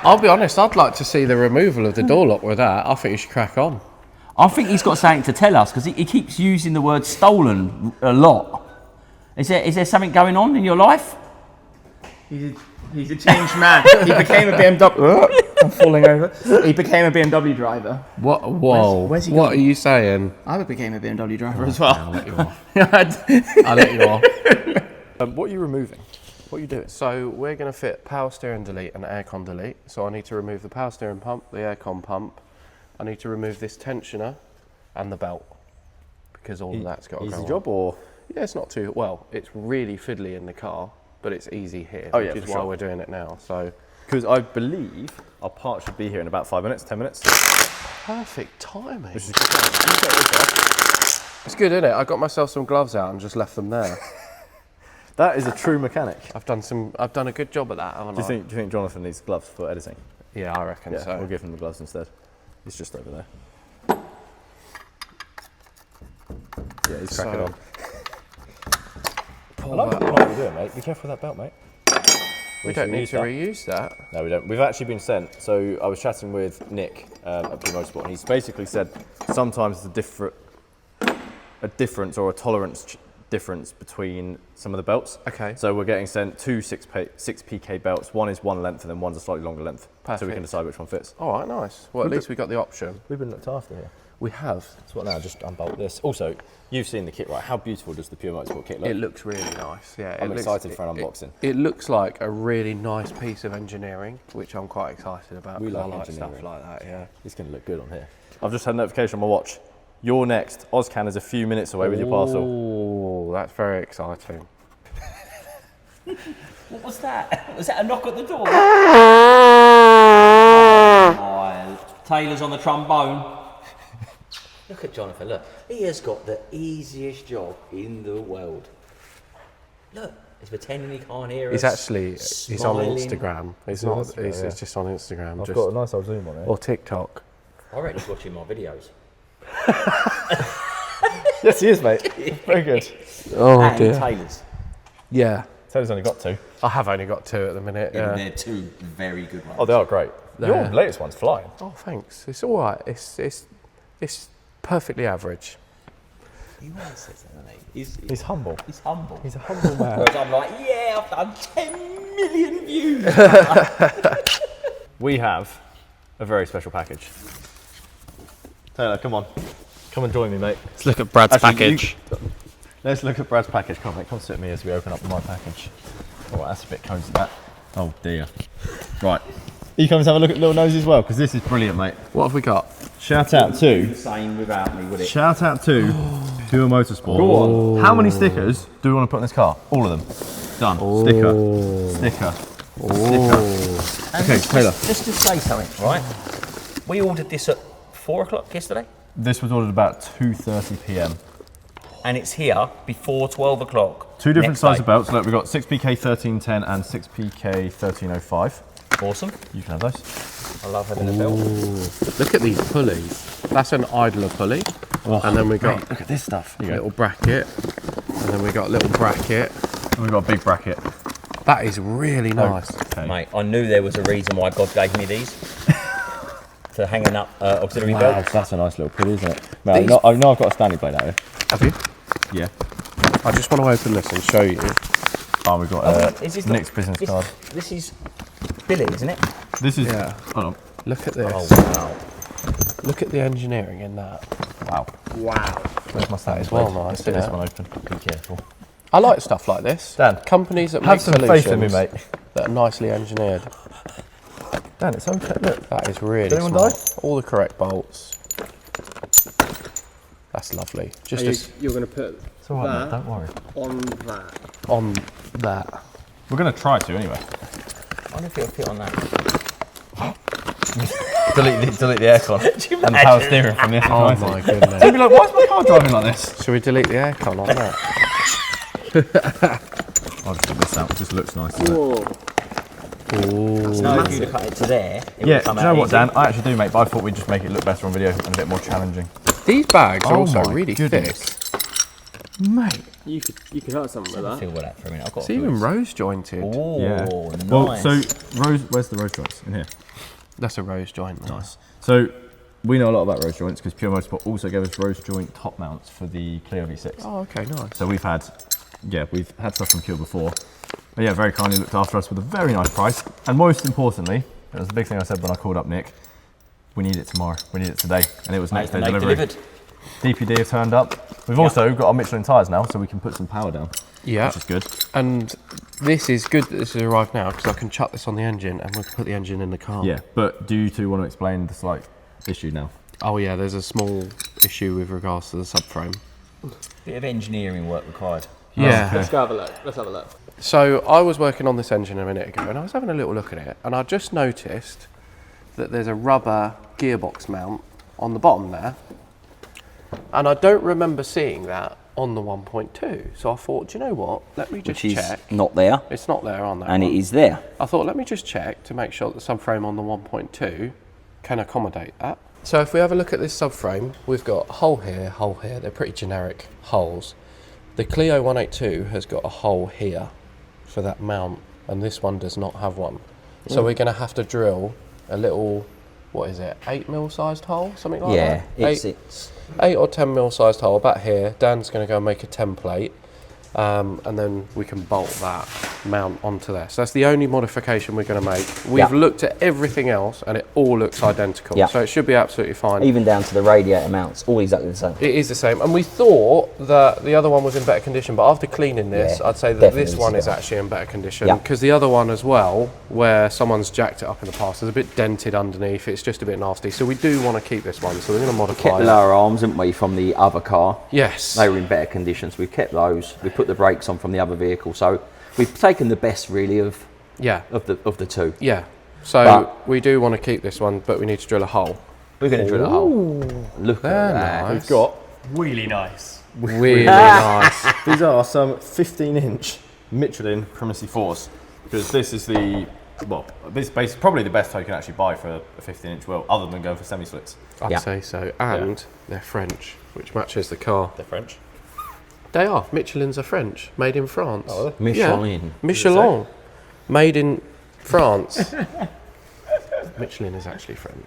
I'll be honest, I'd like to see the removal of the door lock with that. I think you should crack on. I think he's got something to tell us because he keeps using the word stolen a lot. Is there something going on in your life? He's a changed man. He became a BMW. I'm falling over. He became a BMW driver. What? Whoa. Where's he what going? are you saying? I became a BMW driver as well. I'll let you off. I'll let you off. What are you removing? What are you doing? So we're going to fit power steering delete and aircon delete. So I need to remove the power steering pump, the aircon pump. I need to remove this tensioner and the belt because all of that's got to go Easy on. job or? Yeah, it's not too well. It's really fiddly in the car, but it's easy here, Oh, yeah, which is for why sure. we're doing it now. So Because I believe our part should be here in about 5 minutes, 10 minutes. perfect timing. Which is good. You set this up. It's good, isn't it? I got myself some gloves out and just left them there. That is a true mechanic. I've done a good job at that, haven't Do I? you think Jonathan needs gloves for editing? Yeah, I reckon Yeah, so. we'll give him the gloves instead. He's just over there. Yeah, he's cracking on. I like what you're doing, mate. Be careful with that belt, mate. We don't need use to that. reuse that. No, we don't. We've actually been sent. So I was chatting with Nick at P Motorsport, and he's basically said sometimes a difference or a tolerance difference between some of the belts. Okay. So we're getting sent two 6 PK belts. One is one length, and then one's a slightly longer length. So we Perfect. can decide which one fits. All right, nice. Well, at least we got the option. We've been looked after here. We have. So what now? Just unbolt this. Also, you've seen the kit, right? How beautiful does the Pure Motorsport kit look? It looks really nice. Yeah, I'm excited for an unboxing. It looks like a really nice piece of engineering, which I'm quite excited about. We 'cause like I like engineering. stuff like that. Yeah. It's going to look good on here. I've just had a notification on my watch. You're next. Ozcan is a few minutes away with your parcel. Oh, that's very exciting. What was that? Was that a knock at the door? Oh, Taylor's on the trombone. Look at Jonathan, look. He has got the easiest job in the world. Look, he's pretending he can't hear He's us. actually he's on smiling. Instagram. It's on not. Instagram, It's yeah. just on Instagram. I've just, got a nice old zoom on it. or TikTok. I reckon he's watching my videos. Yes, he is, mate. Very good. Oh And dear. Taylor's. Yeah, Taylor's only got two. I have only got two at the minute. Yeah, Yeah. they're two very good ones. Oh, they are great. Your Yeah. latest one's flying. Oh, thanks. It's all right. It's perfectly average. He always says that, doesn't he? He's humble. He's humble. He's a humble man. Whereas I'm like, yeah, I've done 10 million views. We have a very special package. Taylor, come on. Come and join me, mate. Let's look at Brad's Actually, package. Let's look at Brad's package. Come on, mate. Come sit with me as we open up my package. Oh, that's a bit cozy, that. Oh, dear. Right. You come and have a look at Little Nosy as well, because this is brilliant, mate. What have we got? Shout out to... Same without me, would it? Shout out to Pure Motorsport. Go on. How many stickers do we want to put in this car? All of them. Done. Sticker. Sticker. Sticker. Okay, Taylor. Just to say something, right? We ordered this at 4 o'clock yesterday, This was ordered about 2:30 p.m. and it's here before 12 o'clock. Two different next sizes day. of belts. Look, we've got 6PK 1310 and 6PK 1305. Awesome. You can have those. I love having a belt. Look at these pulleys. That's an idler pulley, and then we got Look at this stuff. a little bracket, and then we got a little bracket. And we've got a big bracket. That is really nice. Okay. Mate, I knew there was a reason why God gave me these. For hanging up auxiliary belts. That's a nice little pulley, isn't it? Mate, I know I've got a standing blade out here. Have you? Yeah. I just want to open this and show you. Oh, we've got Is this Nick's business card. This is Billy, isn't it? This is. Yeah. Hold on. Look at this. Oh, wow. Look at the engineering in that. Wow. Wow. Where's my stand? is well nice, Let's get this isn't it? one open. Be careful. I like stuff like this. Dan, Companies that have make some faith in me, solutions mate. that are nicely engineered. Dan, it's okay. Look. That is really Did anyone smart. All the correct bolts. That's lovely. Just You're going to put It's all right, mate, don't worry. on that. on that. We're going to try to anyway. I wonder if it'll fit on that. delete the aircon and the power steering from the Oh S90. my goodness. You'll be like, why is my car driving like this? Should we delete the aircon on that? I'll just put this out. It just looks nice, doesn't it? No, if you cut it to there, it Yeah, will come do you out know what, easy. Dan? I actually do, mate, but I thought we'd just make it look better on video and a bit more challenging. These bags are Oh also my really goodness. thick. Mate. You could hurt something with that. Feel that for a minute. I've got It's even rose jointed. Oh, Yeah. nice. Well, so, Rose, where's the rose joints? In here. That's a rose joint. Nice. So, we know a lot about rose joints because Pure Motorsport also gave us rose joint top mounts for the Clio V6. Oh, okay, nice. So we've had stuff from Pure before. But yeah, very kindly looked after us with a very nice price. And most importantly, it was the big thing I said when I called up Nick, we need it tomorrow, we need it today. And it was next day Mate, delivery. delivered. DPD have turned up. We've also got our Michelin tyres now, so we can put some power down, Yeah. which is good. And this is good that this has arrived now because I can chuck this on the engine and we can put the engine in the car. Yeah, but do you two want to explain the slight issue now? Oh yeah, there's a small issue with regards to the subframe. Bit of engineering work required. Yeah. Let's go have a look. Let's have a look. So I was working on this engine a minute ago and I was having a little look at it and I just noticed that there's a rubber gearbox mount on the bottom there. And I don't remember seeing that on the 1.2. So I thought, do you know what? Let me just Which is check. not there, It's not there on that and one. it is there. I thought, let me just check to make sure that the subframe on the 1.2 can accommodate that. So if we have a look at this subframe, we've got a hole here, hole here. They're pretty generic holes. The Clio 182 has got a hole here for that mount, and this one does not have one. So we're going to have to drill a little, what is it, 8mm sized hole, something like Yeah, that? it's 8 or 10mm sized hole about here. Dan's going to go and make a template, and then we can bolt that mount onto there. So that's the only modification we're going to make. We've looked at everything else and it all looks identical. Yeah. So it should be absolutely fine. even down to the radiator mounts, all exactly the same. It is the same. And we thought that the other one was in better condition, but after cleaning this, Yeah, I'd say that definitely this one see is that. actually in better condition. Yeah. Because the other one as well, where someone's jacked it up in the past, is a bit dented underneath. It's just a bit nasty. So we do want to keep this one. So we're going to modify Kept the it. lower arms, didn't we, from the other car? Yes. They were in better conditions. We've kept those. We put the brakes on from the other vehicle, so we've taken the best really of Yeah. the two. Yeah. So But- we do want to keep this one, but we need to drill a hole. We're going to drill a hole. Look They're at that. nice. We've got, Really nice. Really nice. these are some 15-inch Michelin Primacy 4s, because this is the, well, this is probably the best toe you can actually buy for a 15-inch wheel, other than going for semi-slits. I'd Yeah. say so. And they're French, which matches the car. They're French. They are. Michelin's are French, made in France. Oh, Michelin. Michelin, made in France. Michelin is actually French.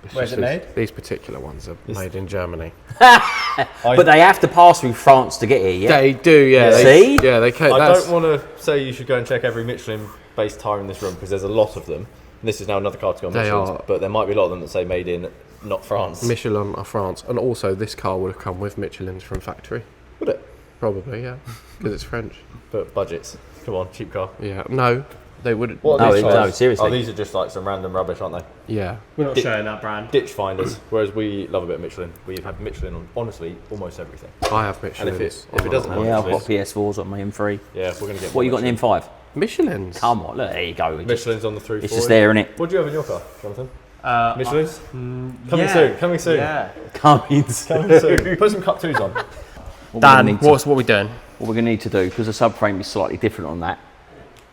It's Where's just it made? These particular ones are made in Germany. But they have to pass through France to get here, yeah? They do, yeah. Yeah. They, See? yeah, they can. I That's, don't want to say you should go and check every Michelin-based tyre in this room, because there's a lot of them. And this is now another car to go on They Michelin's, are. but there might be a lot of them that say made in not France. Michelin are France, and also this car would have come with Michelin's from factory. Would it? Probably, yeah, because it's French. But budgets. Come on, cheap car. Yeah, no, they wouldn't. What No, are these no, tyres? seriously. Oh, these are just like some random rubbish, aren't they? Yeah, We're not showing that brand. Ditch finders. Whereas we love a bit of Michelin. We've had Michelin on, honestly, almost everything. I have Michelin. And if it doesn't have Yeah, I've got Michelin, PS4s on my M3. yeah, we're going to get What you got in M5? Michelin's. Come on, look, there you go. Michelin's on the through. It's just there, isn't it? What do you have in your car, Jonathan? Michelin's? Coming yeah. soon, coming soon. Yeah. Cummins. Coming soon. Put some Cup 2s on. Dan, what we doing? What we're going to need to do, because the subframe is slightly different on that,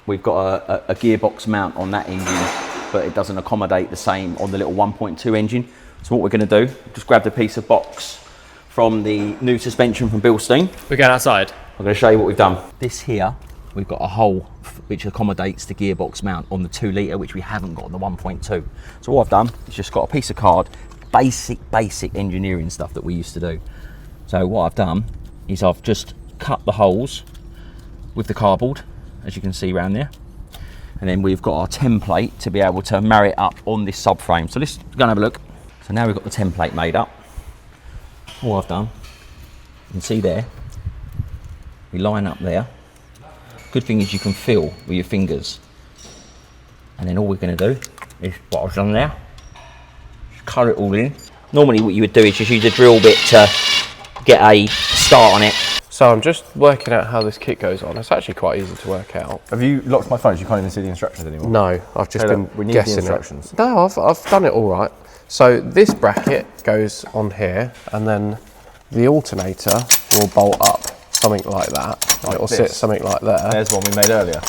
we've got a gearbox mount on that engine, but it doesn't accommodate the same on the little 1.2 engine. So what we're going to do, just grab the piece of box from the new suspension from Bilstein. We're going outside. I'm going to show you what we've done. This here, we've got a hole which accommodates the gearbox mount on the 2 litre, which we haven't got on the 1.2. So what I've done is just got a piece of card, basic engineering stuff that we used to do. So what I've done is I've just cut the holes with the cardboard, as you can see around there. And then we've got our template to be able to marry it up on this subframe. So let's go and have a look. So now we've got the template made up. All I've done, you can see there, we line up there. Good thing is you can feel with your fingers. And then all we're going to do is what I've done there, just cut it all in. Normally what you would do is just use a drill bit to get a start on it. So I'm just working out how this kit goes on. It's actually quite easy to work out. Have you locked my phone so you can't even see the instructions anymore? No, I've just Hey, been look, we need guessing the instructions. it. No, I've done it all right. So this bracket goes on here, and then the alternator will bolt up something like that. Like It will this. sit something like there, There's one we made earlier.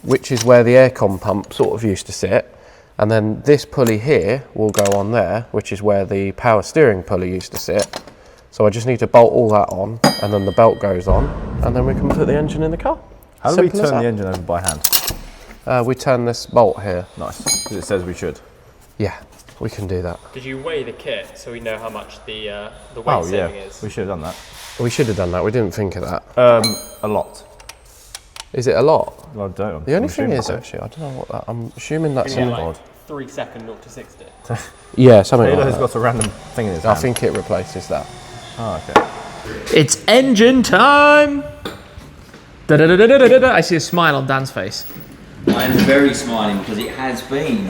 which is where the aircon pump sort of used to sit. And then this pulley here will go on there, which is where the power steering pulley used to sit. So I just need to bolt all that on, and then the belt goes on, and then we can put the engine in the car. How do we Simple as turn the that. engine over by hand? We turn this bolt here. Nice, because it says we should. Yeah, we can do that. Did you weigh the kit so we know how much the weight Oh saving yeah, is? we should have done that. We should have done that. We didn't think of that. A lot. Is it a lot? Well, I don't. The only I'm thing assuming is, so. actually, I don't know what that. I'm assuming that's Yeah, on like board. 3 second 0 to 60. Yeah, something Taylor like has that. got a random thing in his I hand. think it replaces that. Oh, okay. It's engine time! Da-da-da-da-da-da. I see a smile on Dan's face. I am very smiling because it has been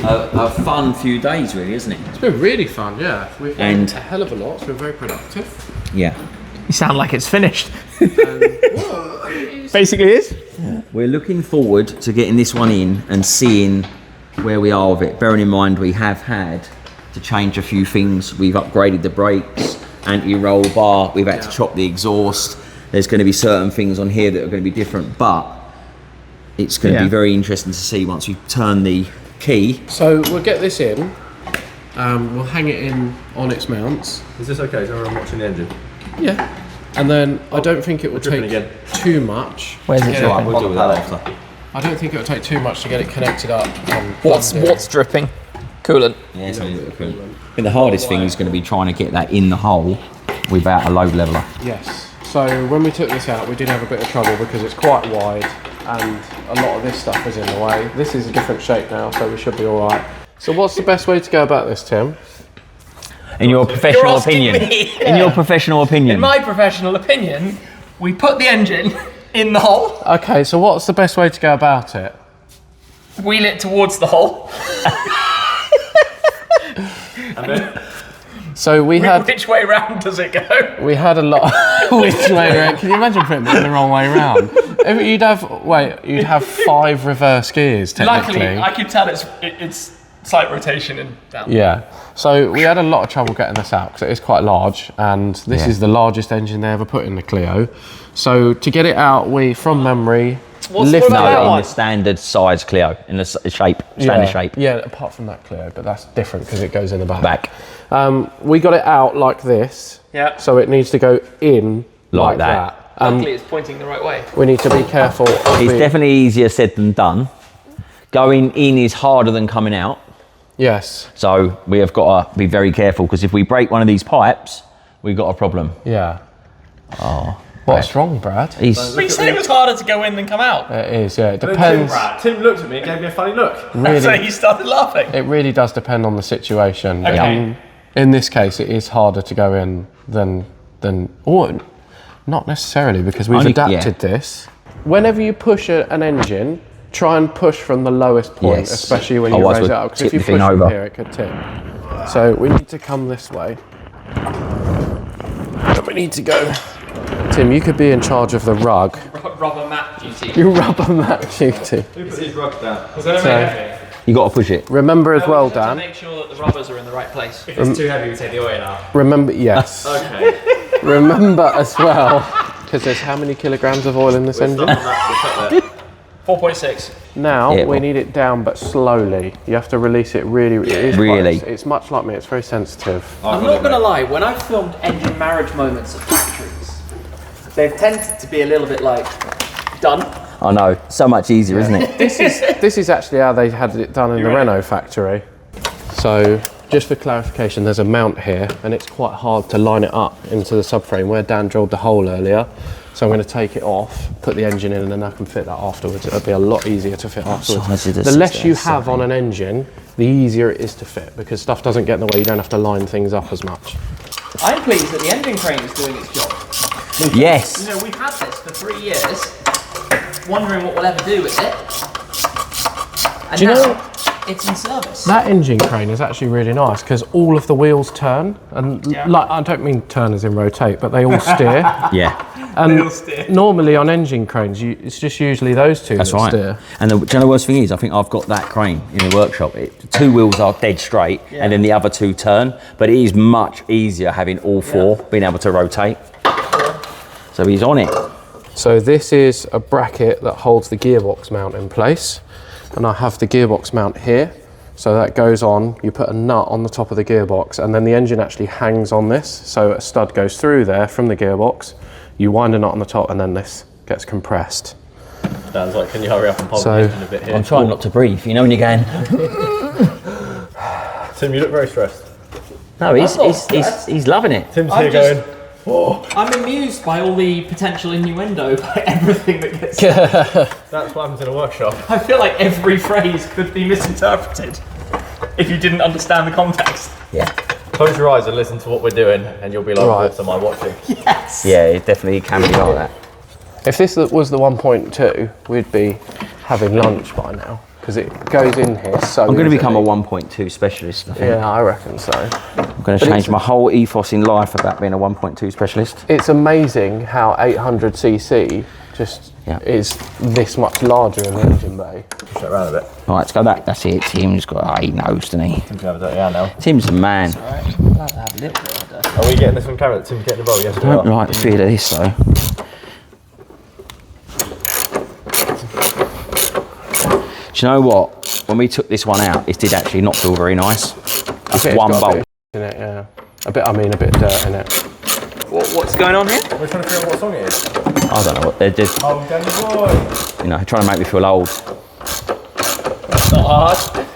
a fun few days, really, isn't it? It's been really fun, yeah. We've done And- a hell of a lot. It's been very productive. Yeah. You sound like it's finished. Basically is. We're looking forward to getting this one in and seeing where we are with it. Bearing in mind we have had to change a few things. We've upgraded the brakes, anti-roll bar, we've had to chop the exhaust. There's going to be certain things on here that are going to be different, but it's going to be very interesting to see once we turn the key. So we'll get this in. We'll hang it in on its mounts. Is this okay? Is everyone watching the engine? Yeah. And then I don't think it will dripping take again. too much. Where's it Yeah. dripping? We'll deal with that after. I don't think it will take too much to get it connected up. And What's plugged in. dripping? Coolant. Yeah, it's a little cool. I think the hardest thing is going to be trying to get that in the hole without a load leveler. Yes. So when we took this out, we did have a bit of trouble because it's quite wide and a lot of this stuff is in the way. This is a different shape now, so we should be all right. So what's the best way to go about this, Tim? In your professional asking opinion. me. In your professional opinion. In my professional opinion, we put the engine in the hole, Okay, so what's the best way to go about it? wheel it towards the hole. So we had Which way round does it go? a lot. Which way around? Can you imagine putting it the wrong way around? You'd have 5 reverse gears technically. Luckily, I could tell it's slight rotation and down. Yeah. So we had a lot of trouble getting this out because it is quite large, and this is the largest engine they ever put in the Clio. So to get it out, we, from memory, What lifted about it that up. in one? the standard size Clio, in the standard shape. Yeah, apart from that Clio, but that's different because it goes in the back. Back. We got it out like this. Yeah. So it needs to go in like that. Luckily, it's pointing the right way. We need to be careful. It's definitely easier said than done. Going in is harder than coming out. Yes. So we have got to be very careful because if we break one of these pipes, we've got a problem. Yeah. Oh. What's wrong, Brad? He's, But you said it was harder to go in than come out. It is, yeah. It depends. Tim looked at me and gave me a funny look. So Really, he started laughing. it really does depend on the situation. Okay. In this case, it is harder to go in than or not necessarily because we've Only- adapted this. Whenever you push an engine, try and push from the lowest point, Yes. especially when you Otherwise raise it we'll up. Because tip if you the push thing from over. here, it could tip. So we need to come this way. And we need to go. Tim, you could be in charge of the rug. Rubber mat duty. You rubber mat duty. Who put his rug down? Was that a bit heavy? you got to push it. Remember as well, To Dan. make sure that the rubbers are in the right place. If it's too heavy, we take the oil out. Remember, yes. Okay. Remember as well, because there's how many kilograms of oil in this engine? 4.6. Now Yeah, we well- need it down, but slowly. You have to release it really. It is Really? it's much like me. It's very sensitive. I'm not going to lie, when I've filmed engine marriage moments at factories, they've tended to be a little bit like, done. I know, so much easier, isn't it? This is actually how they had it done in the Renault factory. So just for clarification, there's a mount here and it's quite hard to line it up into the subframe where Dan drilled the hole earlier. So I'm going to take it off, put the engine in, and then I can fit that afterwards. It'll be a lot easier to fit afterwards. The less you have on an engine, the easier it is to fit, because stuff doesn't get in the way. You don't have to line things up as much. I'm pleased that the engine crane is doing its job. Yes. You know, we've had this for 3 years, wondering what we'll ever do with it. And Do you now, know- it's in service. That engine crane is actually really nice because all of the wheels turn, and like, I don't mean turn as in rotate, but they all steer. Yeah. And normally on engine cranes, it's just usually those two That's that right. steer. And do you know the worst thing is, I think I've got that crane in the workshop. Two wheels are dead straight, and then the other two turn. But it is much easier having all four being able to rotate. So he's on it. So this is a bracket that holds the gearbox mount in place, and I have the gearbox mount here. So that goes on, you put a nut on the top of the gearbox, and then the engine actually hangs on this. So a stud goes through there from the gearbox, you wind a nut on the top, and then this gets compressed. Dan's like, can you hurry up and hold So- the engine a bit here? I'm trying not to breathe, you know when you're going... Tim, you look very stressed. No, he's loving it. Tim's I'm here just- going, I'm amused by all the potential innuendo, by everything that gets that's what happens in a workshop. I feel like every phrase could be misinterpreted if you didn't understand the context. Yeah. Close your eyes and listen to what we're doing, and you'll be like, Right. what am I watching? Yes. Yeah, it definitely can be like that. If this was the 1.2, we'd be having lunch by now, because it goes in here so I'm going to become a easily. 1.2 specialist, I think. Yeah, I reckon so. I'm going to change my whole ethos in life about being a 1.2 specialist. It's amazing how 800cc just is this much larger in the engine bay. Push it around a bit. Right, let's go back. That's it. Tim's got he knows, doesn't he? Tim's gonna have a dirty hand now. Tim's the man. Are we getting this on camera? Tim's getting involved? Yes, we I don't are. like the feel of this though. Do you know what? When we took this one out, it did actually not feel very nice. That's It's one got a bolt. bit in it, yeah. A bit dirt in it. What's going on here? We're trying to figure out what song it is. I don't know what they're just, Oh, Danny boy! you know, trying to make me feel old. Not hard.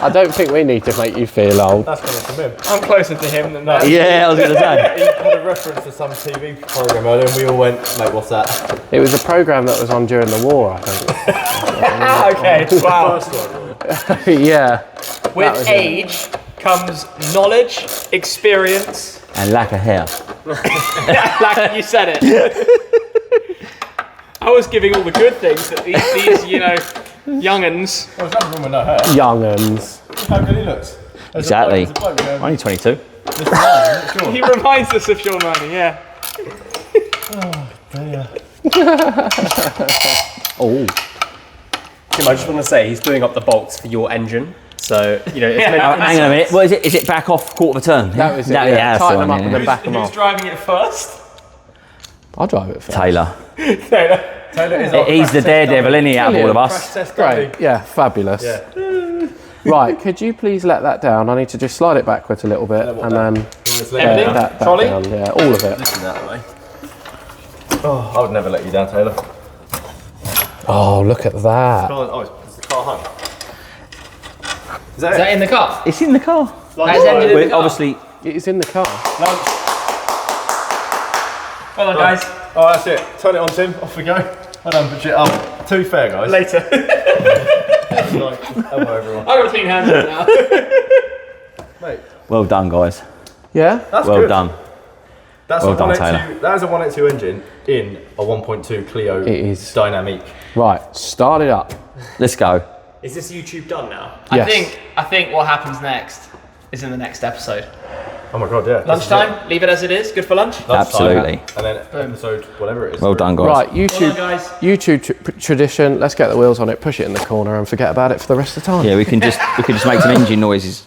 I don't think we need to make you feel old. That's coming from him. I'm closer to him than that. Yeah, I was going to say. He had a reference to some TV program earlier, and we all went, mate, what's that? It was a programme that was on during the war, I think. Okay, wow. Yeah. With was it. age comes knowledge, experience. And lack of hair. Like you said it. I was giving all the good things that these you know, young'uns. Well, there's nothing wrong with no hair. Young'uns. Look how good he looks. Exactly. There's a bloke going, Only 22. "Mr. Ryan, it's yours." He reminds us of Sean Money, yeah. Oh. Tim, I just want to say he's doing up the bolts for your engine. So, you know, it's meant Hang on a minute. What is it? Is it back off quarter of a turn? That was it, No, yeah. that's the Tighten one, them up and yeah. then back them Who's off. driving it first? I'll drive it first. Taylor. Taylor is our He's the daredevil, isn't he, out of all of crash us? test dummy. Great, yeah, fabulous. Yeah. Right, could you please let that down? I need to just slide it backwards a little bit and then Everything? that Trolley? down. Yeah, all of it. Listen that way. Oh, I would never let you down, Taylor. Oh, look at that. Oh, is the car home? Is that Is that in the car? It's in the car. That's engine in the We're car. obviously. It's in the car. Lunch. Well done, guys. Oh, that's it. Turn it on, Tim. Off we go. I don't put it up. Too fair, guys. Later. Elbow everyone. I've got to clean hands right now. Mate, Well done, guys. Yeah? that's Well good. done. That's Well a done, 182. That is a 182 engine in a 1.2 Clio It is. Dynamique. Right, start it up. Let's go. Is this YouTube done now? Yes. I think what happens next is in the next episode. Oh my god, yeah. Lunchtime, leave it as it is. Good for lunch. Absolutely. And then episode, whatever it is. Well done, guys. Right, Well YouTube, done, guys. YouTube tradition. Let's get the wheels on it, push it in the corner, and forget about it for the rest of the time. Yeah, we can just make some engine noises.